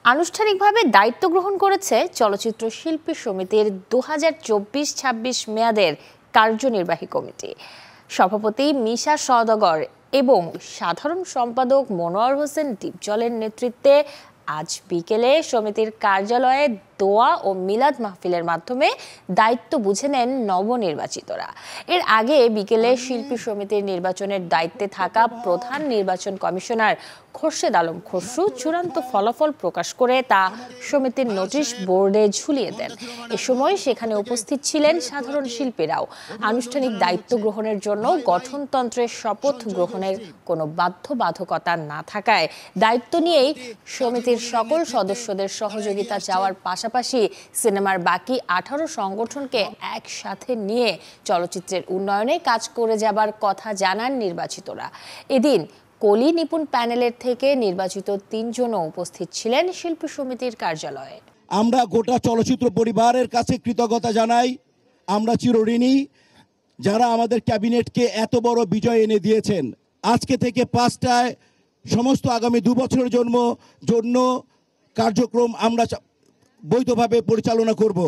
আনুষ্ঠানিকভাবে দায়িত্ব গ্রহণ করেছে চলচ্চিত্র শিল্পী সমিতির 2024-26 মেয়াদের কার্যনির্বাহী কমিটি। সভাপতি মিশা সওদাগর এবং সাধারণ সম্পাদক মনোয়ার হোসেন ডিপজলের নেতৃত্বে আজ বিকেলে সমিতির কার্যালয়ে দোয়া ও মিলাদ মাহফিলের মাধ্যমে দায়িত্ব বুঝে নেন নবনির্বাচিতরা। এর আগে বিকেলে শিল্পী সমিতির নির্বাচনের দায়িত্বে থাকা প্রধান নির্বাচন কমিশনার খোরশেদ আলম খসরু চূড়ান্ত ফলাফল প্রকাশ করে তা সমিতির নোটিশ বোর্ডে ঝুলিয়ে দেন। এ সময় সেখানে উপস্থিত ছিলেন সাধারণ শিল্পীরাও। আনুষ্ঠানিক দায়িত্ব গ্রহণের জন্য গঠনতন্ত্রের শপথ গ্রহণের কোনো বাধ্যবাধকতা না থাকায় দায়িত্ব নিয়েই সমিতির সকল সদস্যদের সহযোগিতা চাওয়ার পাশাপাশি সিনেমার বাকি 18 সংগঠনকে একসাথে নিয়ে চলচ্চিত্রের উন্নয়নে কাজ করে যাবার কথা জানান নির্বাচিতরা। এদিন কলি নিপুণ প্যানেলের থেকে নির্বাচিত 3 জনও উপস্থিত ছিলেন শিল্পী সমিতির কার্যালয়ে। আমরা গোটা চলচ্চিত্র পরিবারের কাছে কৃতজ্ঞতা জানাই। আমরা চিরঋণী যারা আমাদের ক্যাবিনেটকে এত বড় বিজয় এনে দিয়েছেন। আজকে থেকে 5টায় সমস্ত আগামী 2 বছরের জন্য কার্যক্রম আমরা বৈধভাবে পরিচালনা করব।